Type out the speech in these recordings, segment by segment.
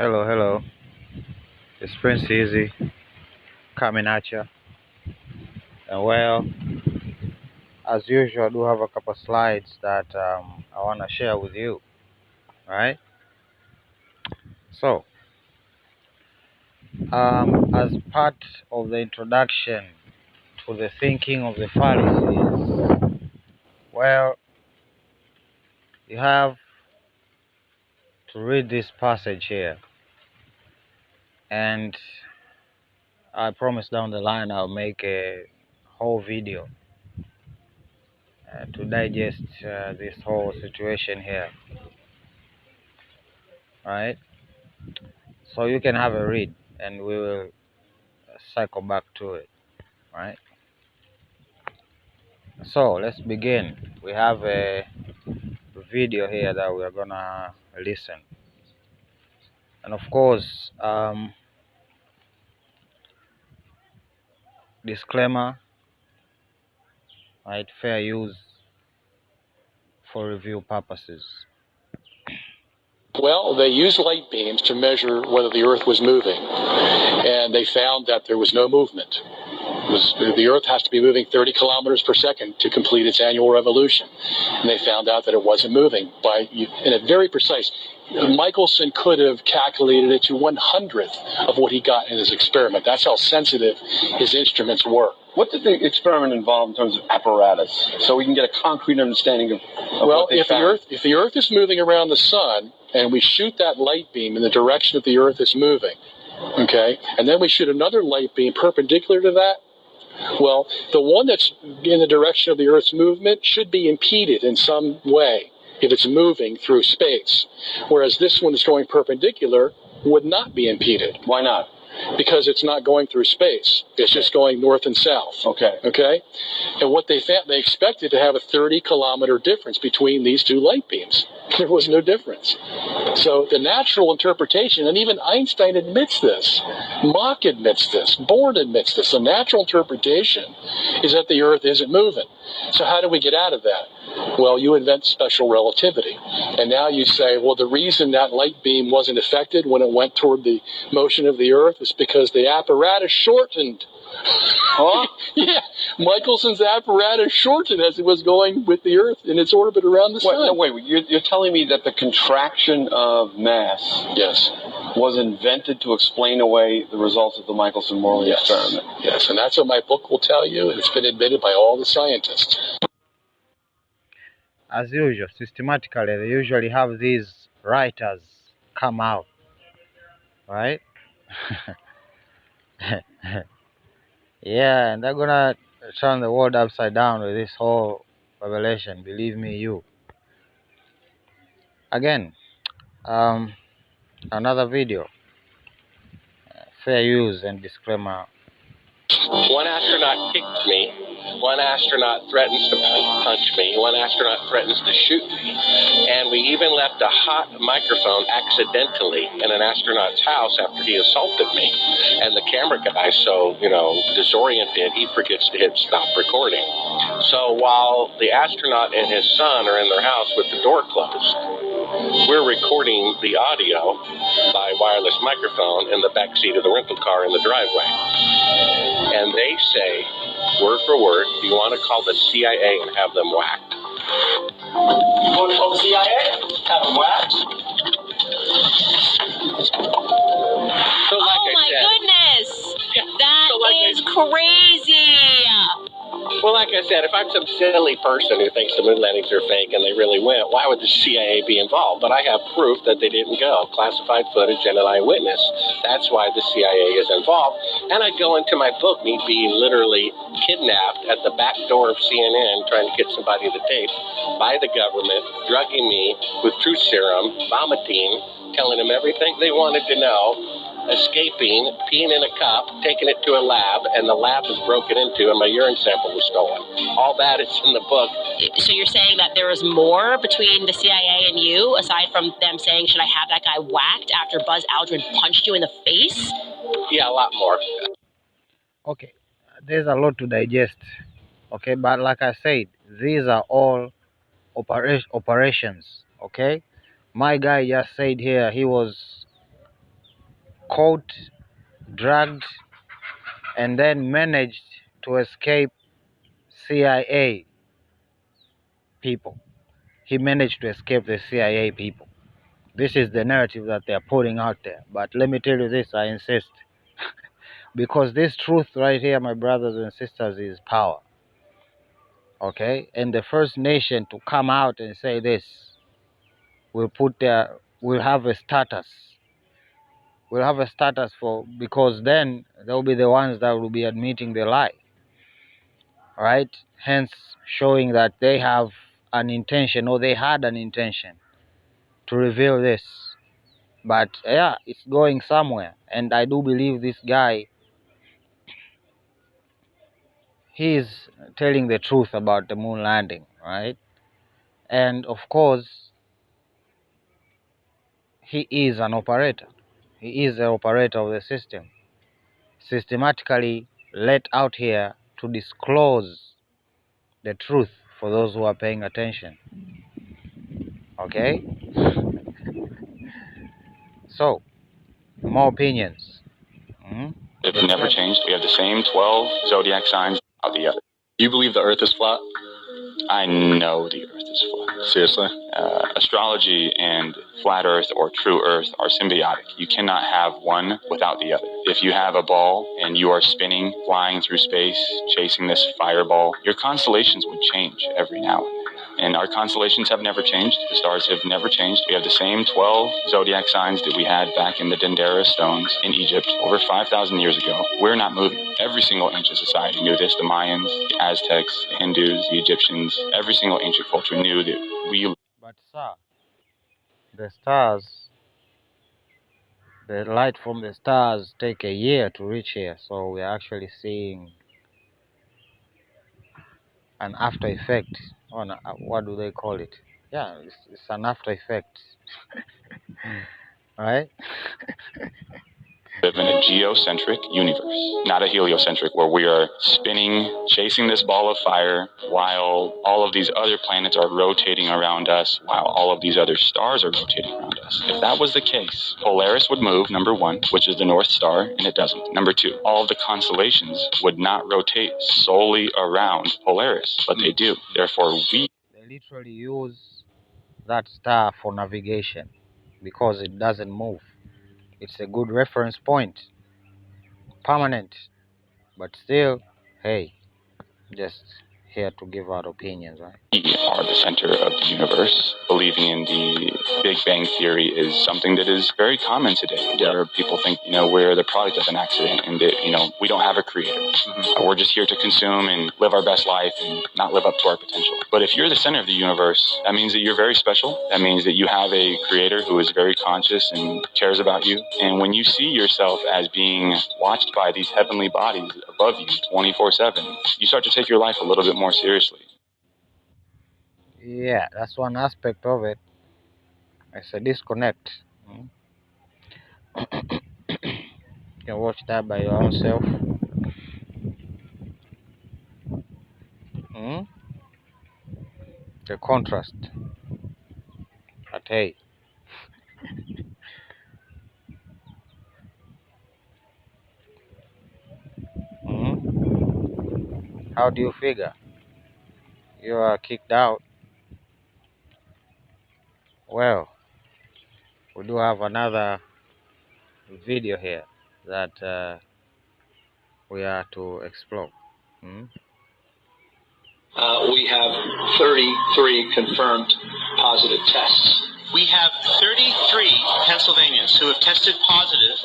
Hello, hello. It's Prince Easy coming at you. And well, as usual, I do have a couple slides that I want to share with you, right? So, as part of the introduction to the thinking of the Pharisees, well, you have to read this passage here. And I promise down the line I'll make a whole video to digest this whole situation here, right? So you can have a read and we will cycle back to it, right? So let's begin. We have a video here that we're gonna listen, and of course, disclaimer, right? Fair use for review purposes. Well, they used light beams to measure whether the Earth was moving, and they found that there was no movement. The Earth has to be moving 30 kilometers per second to complete its annual revolution, and they found out that it wasn't moving in a very precise. Michelson could have calculated it to 1/100th of what he got in his experiment. That's how sensitive his instruments were. What did the experiment involve in terms of apparatus, so we can get a concrete understanding of what they found? If the Earth is moving around the sun, and we shoot that light beam in the direction that the Earth is moving, okay, and then we shoot another light beam perpendicular to that, well, the one that's in the direction of the Earth's movement should be impeded in some way if it's moving through space, whereas this one is going perpendicular would not be impeded. Why not? Because it's not going through space. It's just going north and south. Okay? And what they found, they expected to have a 30-kilometer difference between these two light beams. There was no difference. So the natural interpretation, and even Einstein admits this, Mach admits this, Born admits this, the natural interpretation is that the Earth isn't moving. So how do we get out of that? Well, you invent special relativity. And now you say, well, the reason that light beam wasn't affected when it went toward the motion of the Earth is because the apparatus shortened. Huh? Yeah, Michelson's apparatus shortened as it was going with the Earth in its orbit around the sun. Wait, you're telling me that the contraction of mass was invented to explain away the results of the Michelson-Morley experiment? Yes, and that's what my book will tell you, and it's been admitted by all the scientists. As usual, systematically, they usually have these writers come out, right? Yeah, and they're gonna turn the world upside down with this whole revelation. Believe me, you. Again, another video. Fair use and disclaimer. One astronaut kicked me. One astronaut threatens to punch me. One astronaut threatens to shoot me. And we even left a hot microphone accidentally in an astronaut's house after he assaulted me. And the camera guy, so, disoriented, he forgets to hit stop recording. So while the astronaut and his son are in their house with the door closed, we're recording the audio by wireless microphone in the back seat of the rental car in the driveway. And they say, word for word, do you want to call the CIA and have them whacked? You want to call the CIA? Have them whacked? So like oh my goodness! That is crazy! Well, like I said, if I'm some silly person who thinks the moon landings are fake and they really went, why would the CIA be involved? But I have proof that they didn't go. Classified footage and an eyewitness. That's why the CIA is involved. And I go into my book, me being literally kidnapped at the back door of CNN, trying to get somebody to tape by the government, drugging me with truth serum, vomiting, telling them everything they wanted to know, escaping, peeing in a cup, taking it to a lab, and the lab was broken into and my urine sample was stolen. All that is in the book. So you're saying that there was more between the CIA and you, aside from them saying, should I have that guy whacked after Buzz Aldrin punched you in the face? Yeah, a lot more. Okay, there's a lot to digest. Okay, but like I said, these are all operations. Okay, my guy just said here he was caught, dragged, and then managed to escape CIA people. He managed to escape the CIA people. This is the narrative that they are putting out there. But let me tell you this, I insist. Because this truth right here, my brothers and sisters, is power. Okay? And the first nation to come out and say this will have a status. Will have a status because then they'll be the ones that will be admitting the lie. Right? Hence showing that they have an intention, or they had an intention to reveal this. But yeah, it's going somewhere. And I do believe this guy, he is telling the truth about the moon landing, right? And of course, he is an operator. He is the operator of the system, systematically let out here to disclose the truth for those who are paying attention. Okay? So, more opinions. It's never changed. We have the same 12 zodiac signs of the other. You believe the Earth is flat? I know the Earth is flat. Seriously? Astrology and flat Earth or true Earth are symbiotic. You cannot have one without the other. If you have a ball and you are spinning, flying through space, chasing this fireball, your constellations would change every now and then. And our constellations have never changed. The stars have never changed. We have the same 12 zodiac signs that we had back in the Dendera stones in Egypt over 5,000 years ago. We're not moving. Every single ancient society knew this. The Mayans, the Aztecs, the Hindus, the Egyptians, every single ancient culture knew that we... But sir, the stars, the light from the stars take a year to reach here. So we're actually seeing an after effect on what do they call it? Yeah, it's an after effect, right? live in a geocentric universe, not a heliocentric, where we are spinning, chasing this ball of fire, while all of these other planets are rotating around us, while all of these other stars are rotating around us. If that was the case, Polaris would move, number one, which is the North Star, and it doesn't. Number two, all of the constellations would not rotate solely around Polaris, but they do. Therefore, they literally use that star for navigation because it doesn't move. It's a good reference point, permanent, but still, hey, just here to give our opinions, right? We are the center of the universe. Believing in the Big Bang Theory is something that is very common today, where people think, we're the product of an accident and that, we don't have a creator. We're just here to consume and live our best life and not live up to our potential. But if you're the center of the universe, that means that you're very special. That means that you have a creator who is very conscious and cares about you. And when you see yourself as being watched by these heavenly bodies above you 24/7, you start to take your life a little bit more seriously. Yeah, that's one aspect of it. It's a disconnect. You can watch that by your own self. The contrast. But hey, how do you figure? You are kicked out. Well, we do have another video here that we are to explore. We have 33 confirmed positive tests. We have 33 Pennsylvanians who have tested positive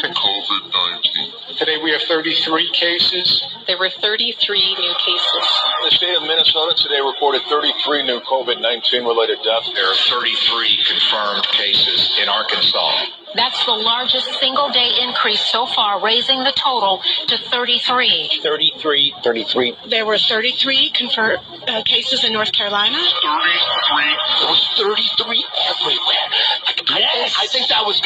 for COVID-19. Today we have 33 cases. There were 33 new cases. The state of Minnesota today reported 33 new COVID-19 related deaths. There are 33 confirmed cases in Arkansas. That's the largest single-day increase so far, raising the total to 33. 33. There were 33 confirmed cases in North Carolina. 33. There was 33 everywhere. Yes. I think that was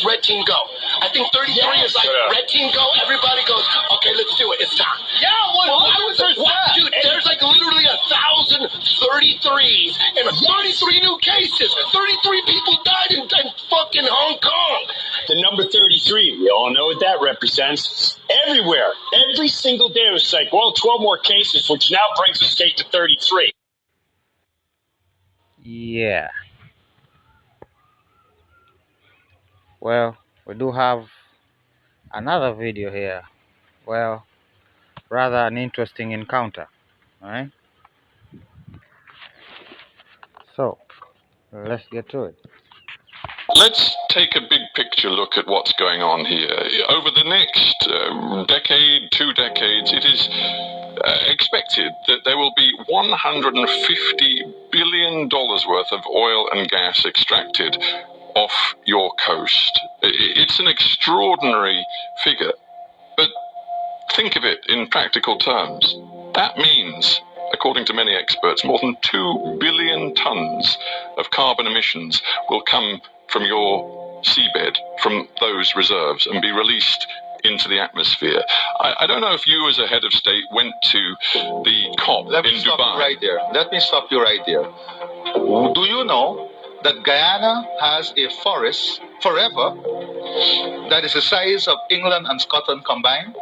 Red Team Go. I think 33 is like Red Team Go. Everybody goes, okay, let's do it. It's time. Yeah, 100%. Dude, there's like literally 1,033s and 33 new cases. 33 people died in fucking Hong Kong. The number 33, we all know what that represents. Everywhere, every single day, it was like, well, 12 more cases, which now brings the state to 33. Yeah. Well, we do have another video here. Well, rather an interesting encounter. Alright? So, let's get to it. Let's take a big picture look at what's going on here. Over the next decade, 2 decades, it is expected that there will be $150 billion worth of oil and gas extracted off your coast. It's an extraordinary figure, but think of it in practical terms. That means, according to many experts, more than 2 billion tons of carbon emissions will come from your seabed, from those reserves, and be released into the atmosphere. I don't know if you, as a head of state, went to the COP in Dubai. Let me stop you right there. Let me stop you right there. Do you know that Guyana has a forest forever that is the size of England and Scotland combined?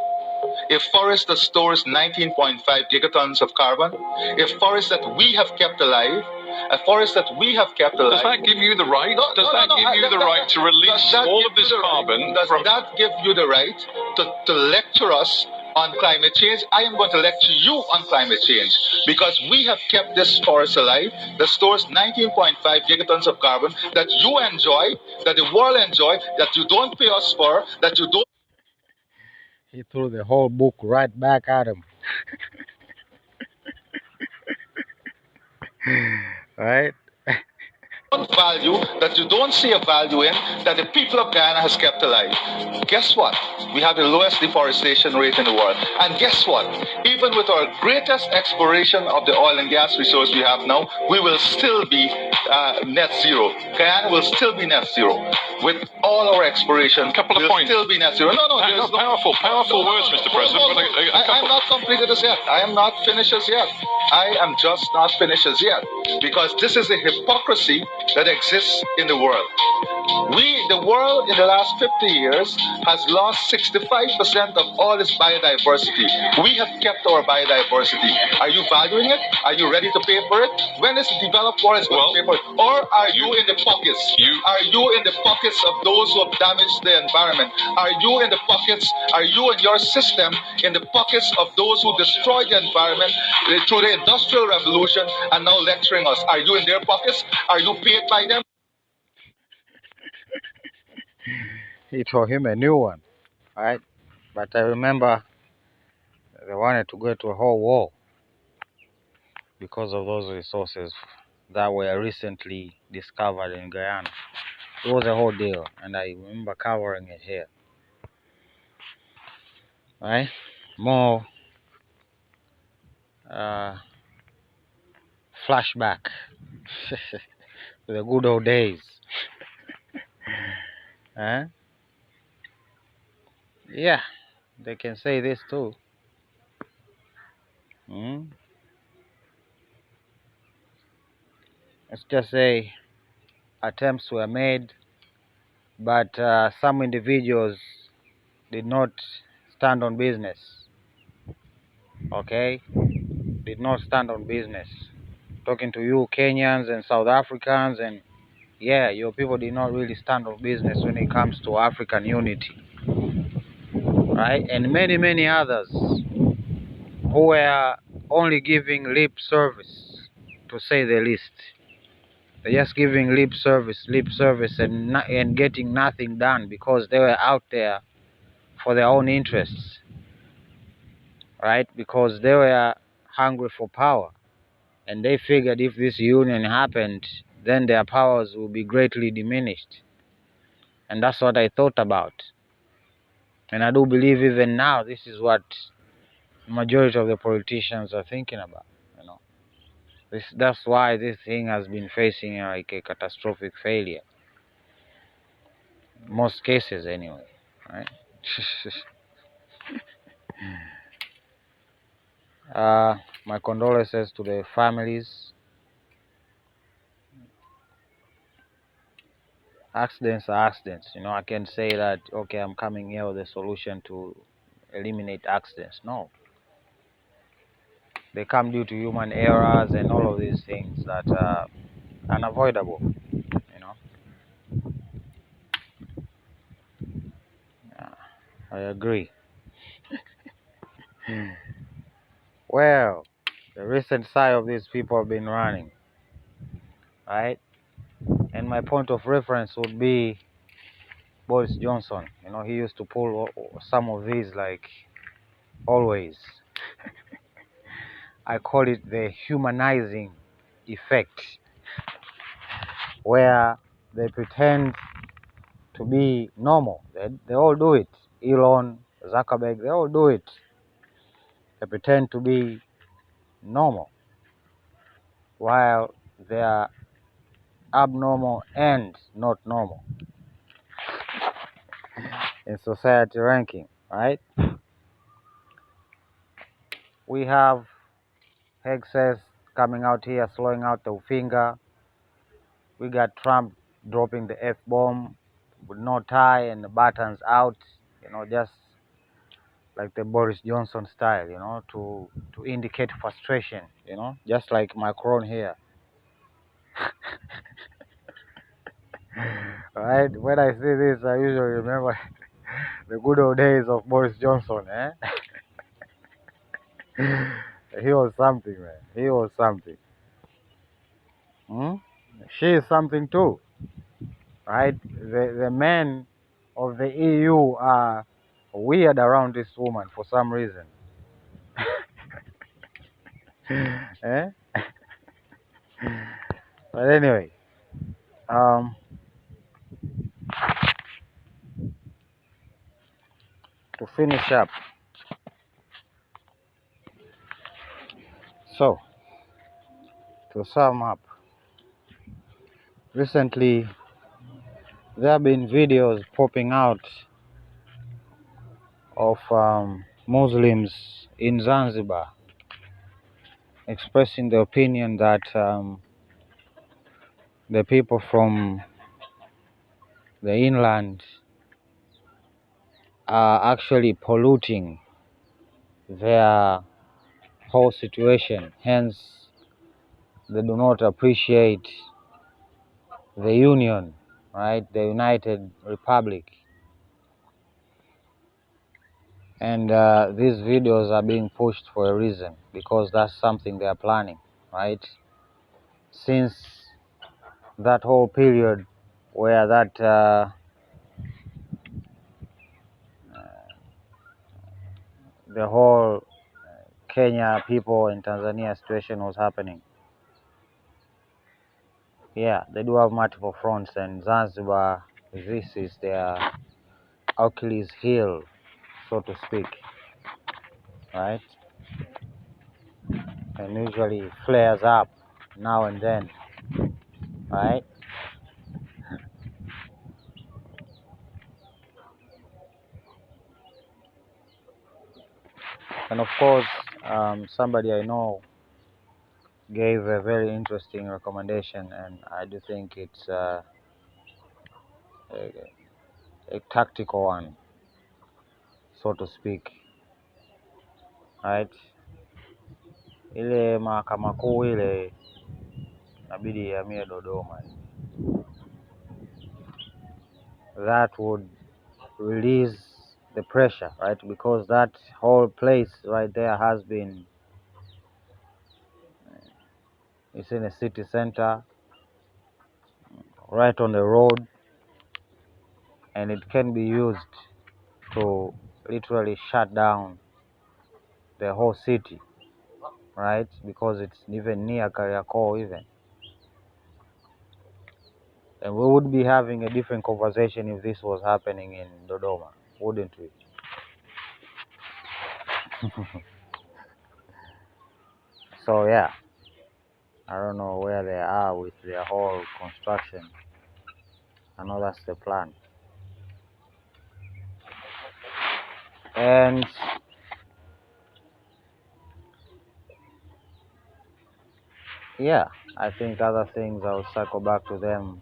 A forest that stores 19.5 gigatons of carbon, a forest that we have kept alive, a forest that we have kept alive. Does that give you the right? Does that give you the right to release all of this carbon? Does that give you the right to lecture us on climate change? I am going to lecture you on climate change because we have kept this forest alive that stores 19.5 gigatons of carbon that you enjoy, that the world enjoy, that you don't pay us for, that you don't. He threw the whole book right back at him. Right? Value that you don't see a value in, that the people of Guyana has kept alive. Guess what? We have the lowest deforestation rate in the world. And guess what? Even with our greatest exploration of the oil and gas resource we have now, we will still be net zero. Guyana will still be net zero. With all our exploration, couple of points. Still be net zero. No, powerful words, Mr. President. I'm not completed as yet. I am not finished as yet. I am just not finished as yet. Because this is a hypocrisy that exists in the world. The world in the last 50 years has lost 65% of all its biodiversity. We have kept our biodiversity. Are you valuing it? Are you ready to pay for it? When is the developed world going to pay for it? Or are you in the pockets? Are you in the pockets of those who have damaged the environment? Are you in the pockets? Are you and your system in the pockets of those who destroyed the environment through the Industrial Revolution and now lecturing us? Are you in their pockets? Are you paid by them? He told him a new one, right? But I remember they wanted to go to a whole war because of those resources that were recently discovered in Guyana. It was a whole deal, and I remember covering it here. Right? More flashback to the good old days. Yeah, they can say this too. Let's just say attempts were made, but some individuals did not stand on business. Okay? Did not stand on business. Talking to you Kenyans and South Africans, and yeah, your people did not really stand on business when it comes to African unity. Right? And many others who were only giving lip service, to say the least. They're just giving lip service, and getting nothing done because they were out there for their own interests, right? Because they were hungry for power, and they figured if this union happened, then their powers will be greatly diminished. And that's what I thought about. And I do believe even now this is what the majority of the politicians are thinking about. That's why this thing has been facing like a catastrophic failure. Most cases anyway, right? My condolences to the families. Accidents are accidents. I can say that, okay, I'm coming here with a solution to eliminate accidents. No, they come due to human errors and all of these things that are unavoidable. Yeah, I agree. Well, the recent side of these people have been running, right? And my point of reference would be Boris Johnson. He used to pull some of these like always. I call it the humanizing effect, where they pretend to be normal. They all do it. Elon, Zuckerberg, they all do it. They pretend to be normal while they are abnormal and not normal in society ranking, right? We have Hexes coming out here, slowing out the finger. We got Trump dropping the F-bomb with no tie and the buttons out, just like the Boris Johnson style, to indicate frustration, just like Macron here. Right? When I see this, I usually remember the good old days of Boris Johnson, eh? He was something, man. He was something. She is something too, right? The men of the EU are weird around this woman for some reason. Eh? But anyway, to finish up, so to sum up, recently there have been videos popping out of Muslims in Zanzibar expressing the opinion that the people from the inland are actually polluting their whole situation. Hence, they do not appreciate the union, right? The United Republic. And these videos are being pushed for a reason, because that's something they are planning, right? Since that whole period where that the whole Kenya people and Tanzania situation was happening. Yeah, they do have multiple fronts, and Zanzibar, this is their Achilles heel, so to speak, right? And usually flares up now and then, right? And of course, somebody I know gave a very interesting recommendation, and I do think it's a tactical one, so to speak, right? Ile mahakama kuu ile inabidi ihamie Dodoma. That would release the pressure, right? Because that whole place right there has been, it's in a city center, right on the road, and it can be used to literally shut down the whole city, right? Because it's even near Kariakoo even. And we would be having a different conversation if this was happening in Dodoma, wouldn't we? So yeah, I don't know where they are with their whole construction. I know that's the plan. And yeah, I think other things I'll circle back to them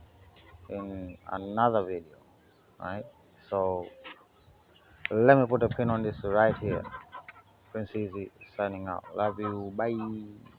in another video, right? So let me put a pin on this right here. Prince Easy signing out. Love you. Bye.